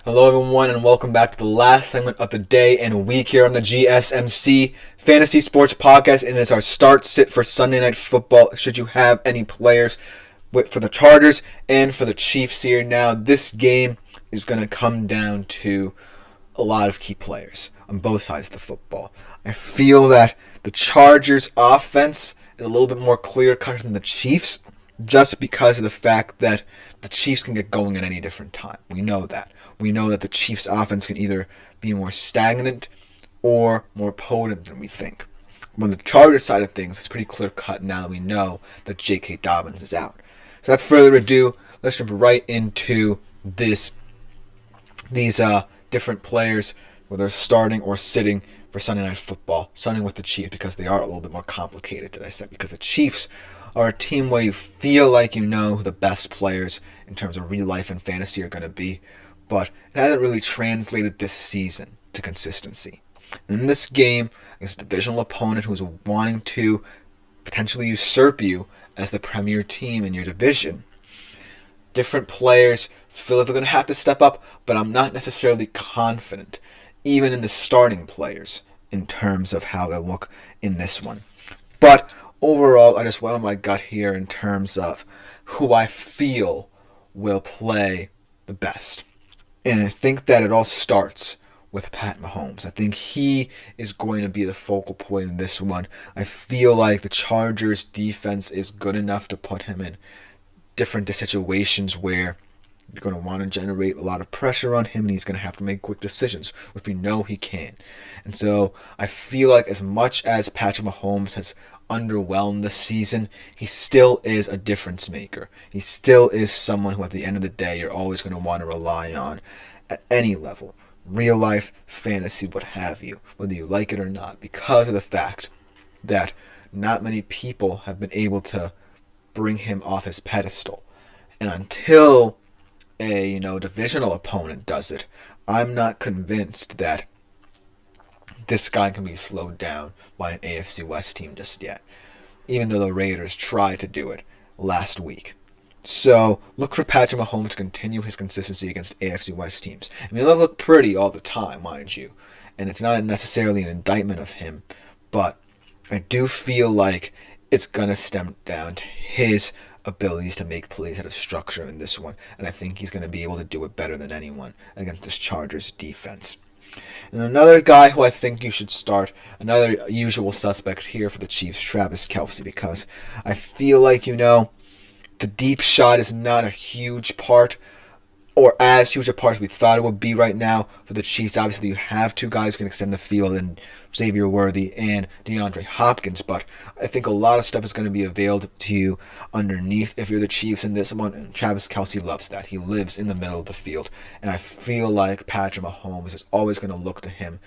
Hello everyone and welcome back to the last segment of the day and week here on the GSMC Fantasy Sports Podcast, and it's our start sit for Sunday Night Football. Should you have any players for the Chargers and for the Chiefs here now, this game is going to come down to a lot of key players on both sides of the football. I feel that the Chargers offense is a little bit more clear-cut than the Chiefs, just because of the fact that the Chiefs can get going at any different time. We know that. We know that the Chiefs' offense can either be more stagnant or more potent than we think. On the Chargers side of things, it's pretty clear-cut now that we know that J.K. Dobbins is out. So without further ado, let's jump right into these different players, whether starting or sitting for Sunday Night Football, starting with the Chiefs because they are a little bit more complicated, did I say, because the Chiefs are a team where you feel like you know who the best players in terms of real life and fantasy are going to be, but it hasn't really translated this season to consistency. And in this game, against a divisional opponent who's wanting to potentially usurp you as the premier team in your division, different players feel like they're going to have to step up, but I'm not necessarily confident, even in the starting players, in terms of how they look in this one. But overall, I just went on my gut here in terms of who I feel will play the best. And I think that it all starts with Pat Mahomes. I think he is going to be the focal point in this one. I feel like the Chargers' defense is good enough to put him in different situations where you're going to want to generate a lot of pressure on him, and he's going to have to make quick decisions, which we know he can. And so I feel like as much as Patrick Mahomes has underwhelmed this season, he still is a difference maker. He still is someone who at the end of the day you're always going to want to rely on at any level. Real life, fantasy, what have you, whether you like it or not, because of the fact that not many people have been able to bring him off his pedestal. And until a divisional opponent does it, I'm not convinced that this guy can be slowed down by an AFC West team just yet, even though the Raiders tried to do it last week. So look for Patrick Mahomes to continue his consistency against AFC West teams. I mean, they'll look pretty all the time, mind you, and it's not necessarily an indictment of him, but I do feel like it's going to stem down to his abilities to make plays out of structure in this one, and I think he's going to be able to do it better than anyone against this Chargers defense. And another guy who I think you should start, another usual suspect here for the Chiefs, Travis Kelce, because I feel like, the deep shot is not a huge part, or as huge a part as we thought it would be right now for the Chiefs. Obviously, you have two guys who can extend the field, and Xavier Worthy and DeAndre Hopkins, but I think a lot of stuff is going to be availed to you underneath if you're the Chiefs in this one, and Travis Kelce loves that. He lives in the middle of the field, and I feel like Patrick Mahomes is always going to look to him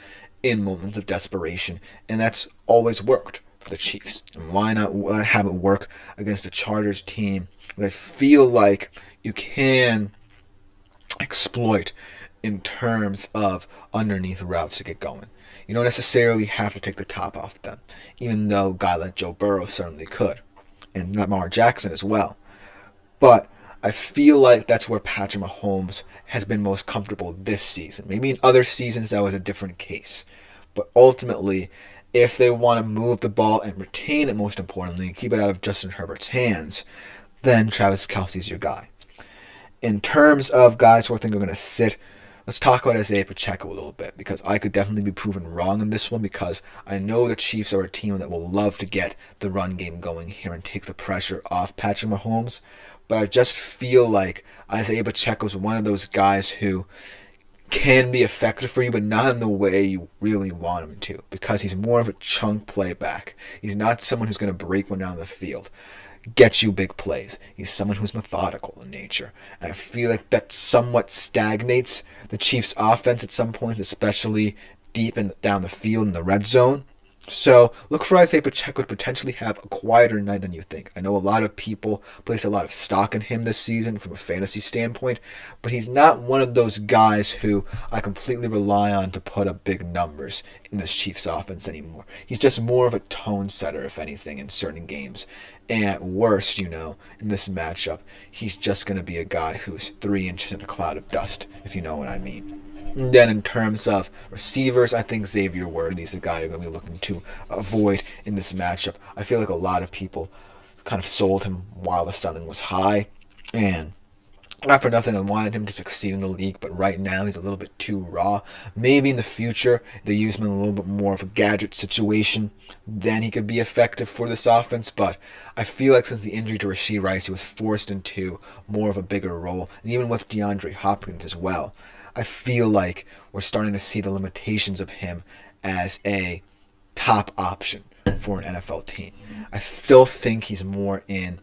in moments of desperation, and that's always worked for the Chiefs. And why not have it work against a Chargers team that I feel like you can exploit in terms of underneath routes to get going. You don't necessarily have to take the top off them, even though a guy like Joe Burrow certainly could, and Lamar Jackson as well. But I feel like that's where Patrick Mahomes has been most comfortable this season. Maybe in other seasons that was a different case. But ultimately, if they want to move the ball and retain it, most importantly, keep it out of Justin Herbert's hands, then Travis Kelce's your guy. In terms of guys who I think are going to sit, let's talk about Isaiah Pacheco a little bit, because I could definitely be proven wrong in this one, because I know the Chiefs are a team that will love to get the run game going here and take the pressure off Patrick Mahomes, but I just feel like Isaiah Pacheco is one of those guys who can be effective for you, but not in the way you really want him to, because he's more of a chunk playback. He's not someone who's going to break one down the field, get you big plays. He's someone who's methodical in nature. And I feel like that somewhat stagnates the Chiefs' offense at some points, especially deep down the field in the red zone. So look for Isaiah Pacheco to potentially have a quieter night than you think. I know a lot of people place a lot of stock in him this season from a fantasy standpoint, but he's not one of those guys who I completely rely on to put up big numbers in this Chiefs offense anymore. He's just more of a tone setter, if anything, in certain games. And at worst, in this matchup, he's just going to be a guy who's 3 inches in a cloud of dust, if you know what I mean. And then in terms of receivers, I think Xavier Worthy's the guy you're going to be looking to avoid in this matchup. I feel like a lot of people kind of sold him while the ceiling was high. And not for nothing, I wanted him to succeed in the league, but right now he's a little bit too raw. Maybe in the future they use him in a little bit more of a gadget situation, then he could be effective for this offense. But I feel like since the injury to Rashee Rice, he was forced into more of a bigger role, and even with DeAndre Hopkins as well, I feel like we're starting to see the limitations of him as a top option for an NFL team. I still think he's more in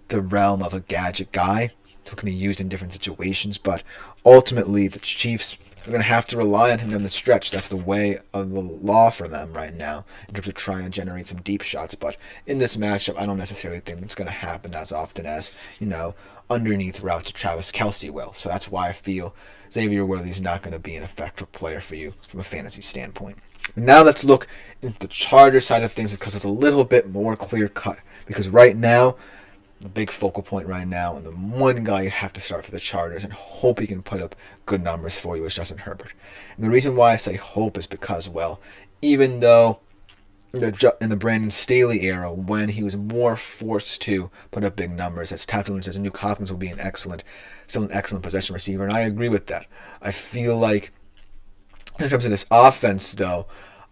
the realm of a gadget guy who can be used in different situations, but ultimately the Chiefs are going to have to rely on him down the stretch. That's the way of the law for them right now in terms of trying to generate some deep shots. But in this matchup, I don't necessarily think it's going to happen as often as, underneath routes to Travis Kelce will. So that's why I feel Xavier Worthy's not going to be an effective player for you from a fantasy standpoint. Now let's look into the Chargers side of things because it's a little bit more clear cut. Because right now, the big focal point right now, and the one guy you have to start for the Chargers and hope he can put up good numbers for you is Justin Herbert. And the reason why I say hope is because, even though in the Brandon Staley era, when he was more forced to put up big numbers, as Tapped says, Nuke Hopkins will be still an excellent possession receiver, and I agree with that. I feel like in terms of this offense, though,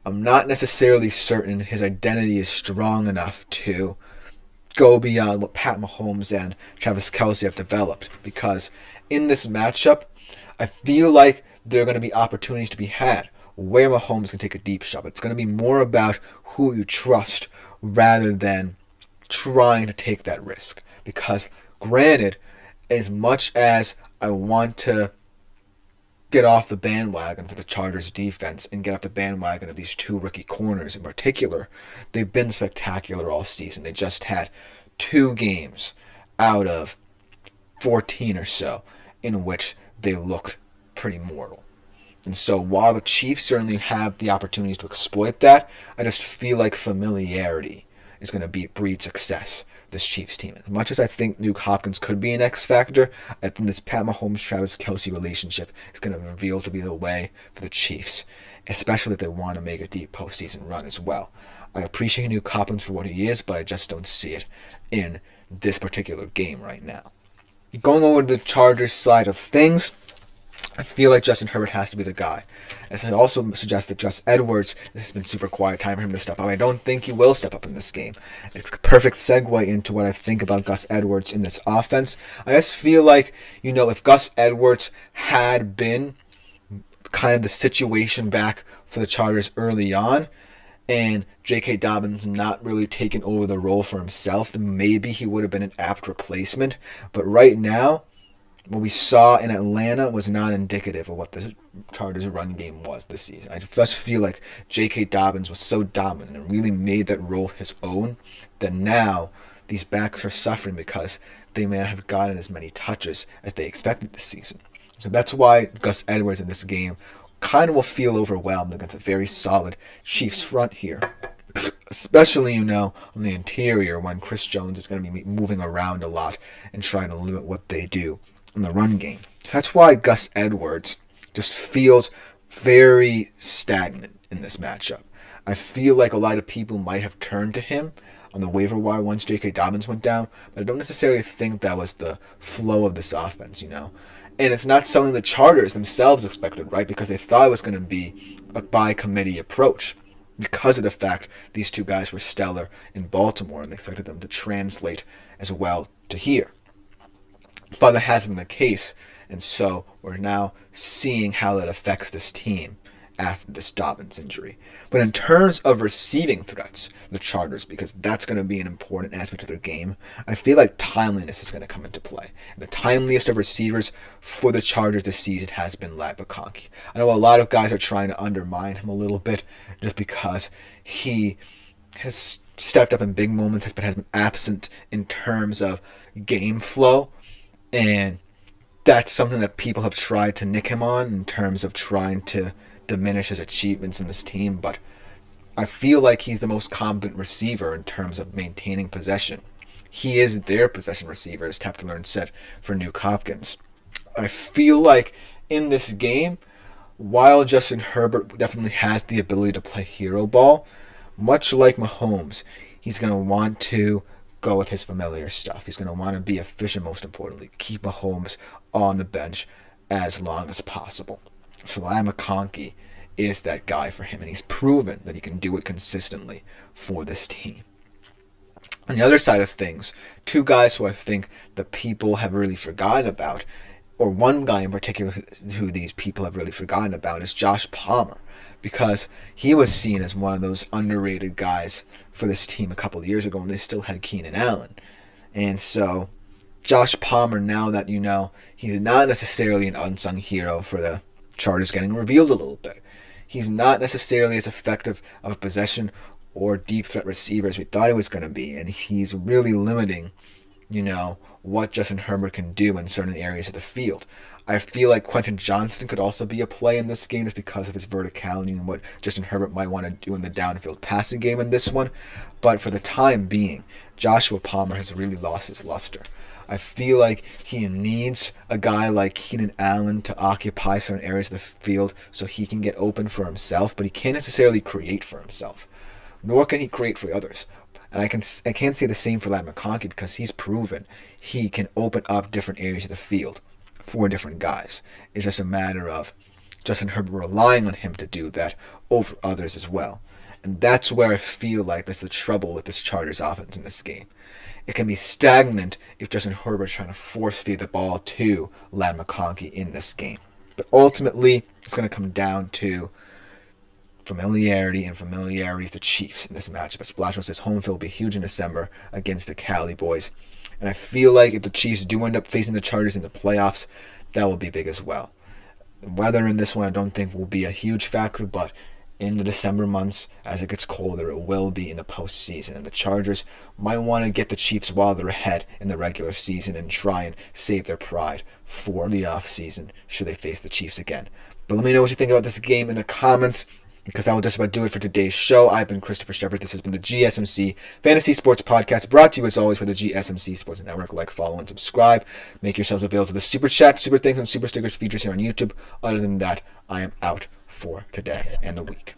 I'm not necessarily certain his identity is strong enough to go beyond what Pat Mahomes and Travis Kelce have developed, because in this matchup, I feel like there are going to be opportunities to be had where Mahomes can take a deep shot. It's going to be more about who you trust rather than trying to take that risk. Because granted, as much as I want to get off the bandwagon for the Chargers defense and get off the bandwagon of these 2 rookie corners in particular, they've been spectacular all season. They just had 2 games out of 14 or so in which they looked pretty mortal. And so while the Chiefs certainly have the opportunities to exploit that, I just feel like familiarity is going to breed success this Chiefs team. As much as I think Nuke Hopkins could be an X factor, I think this Pat Mahomes-Travis Kelce relationship is going to reveal to be the way for the Chiefs, especially if they want to make a deep postseason run as well. I appreciate Nuke Hopkins for what he is, but I just don't see it in this particular game right now. Going over to the Chargers side of things, I feel like Justin Herbert has to be the guy. As I also suggest that Gus Edwards, this has been super quiet time for him to step up. I don't think he will step up in this game. It's a perfect segue into what I think about Gus Edwards in this offense. I just feel like, if Gus Edwards had been kind of the situation back for the Chargers early on, and J.K. Dobbins not really taken over the role for himself, then maybe he would have been an apt replacement. But right now, what we saw in Atlanta was not indicative of what the Chargers' run game was this season. I just feel like J.K. Dobbins was so dominant and really made that role his own that now these backs are suffering because they may not have gotten as many touches as they expected this season. So that's why Gus Edwards in this game kind of will feel overwhelmed against a very solid Chiefs front here. Especially, on the interior when Chris Jones is going to be moving around a lot and trying to limit what they do in the run game. That's why Gus Edwards just feels very stagnant in this matchup. I feel like a lot of people might have turned to him on the waiver wire once J.K. Dobbins went down, but I don't necessarily think that was the flow of this offense, And it's not something the Chargers themselves expected, right? Because they thought it was going to be a by-committee approach because of the fact these 2 guys were stellar in Baltimore and they expected them to translate as well to here. But that hasn't been the case, and so we're now seeing how that affects this team after this Dobbins injury. But in terms of receiving threats, the Chargers, because that's going to be an important aspect of their game, I feel like timeliness is going to come into play. And the timeliest of receivers for the Chargers this season has been Ladd McConkey. I know a lot of guys are trying to undermine him a little bit just because he has stepped up in big moments, but has been absent in terms of game flow. And that's something that people have tried to nick him on in terms of trying to diminish his achievements in this team. But I feel like he's the most competent receiver in terms of maintaining possession. He is their possession receiver, as Tefteler said for Nuke Hopkins. I feel like in this game, while Justin Herbert definitely has the ability to play hero ball, much like Mahomes, he's going to want to go with his familiar stuff. He's going to want to be efficient, most importantly, keep Mahomes on the bench as long as possible. So Ladd McConkey is that guy for him, and he's proven that he can do it consistently for this team. On the other side of things, two guys who I think the people have really forgotten about, or one guy in particular who these people have really forgotten about, is Josh Palmer, because he was seen as one of those underrated guys for this team a couple of years ago when they still had Keenan Allen. And so Josh Palmer, now that you know, he's not necessarily an unsung hero for the Chargers, getting revealed a little bit. He's not necessarily as effective of possession or deep threat receiver as we thought he was going to be, and he's really limiting, what Justin Herbert can do in certain areas of the field. I feel like Quentin Johnston could also be a play in this game just because of his verticality and what Justin Herbert might want to do in the downfield passing game in this one. But for the time being, Joshua Palmer has really lost his luster. I feel like he needs a guy like Keenan Allen to occupy certain areas of the field so he can get open for himself, but he can't necessarily create for himself, nor can he create for others. And I can't say the same for Ladd McConkey because he's proven he can open up different areas of the field for different guys. It's just a matter of Justin Herbert relying on him to do that over others as well. And that's where I feel like that's the trouble with this Chargers offense in this game. It can be stagnant if Justin Herbert's trying to force feed the ball to Ladd McConkey in this game. But ultimately, it's going to come down to familiarity, and familiarity is the Chiefs in this matchup. As Splashman says, home field will be huge in December against the Cali boys. And I feel like if the Chiefs do end up facing the Chargers in the playoffs, that will be big as well. Weather in this one I don't think will be a huge factor, but in the December months, as it gets colder, it will be in the postseason. And the Chargers might want to get the Chiefs while they're ahead in the regular season and try and save their pride for the offseason should they face the Chiefs again. But let me know what you think about this game in the comments, because that will just about do it for today's show. I've been Christopher Shepard. This has been the GSMC Fantasy Sports Podcast, brought to you as always by the GSMC Sports Network. Like, follow, and subscribe. Make yourselves available to the Super Chat, Super Thanks, and Super Stickers features here on YouTube. Other than that, I am out for today and the week.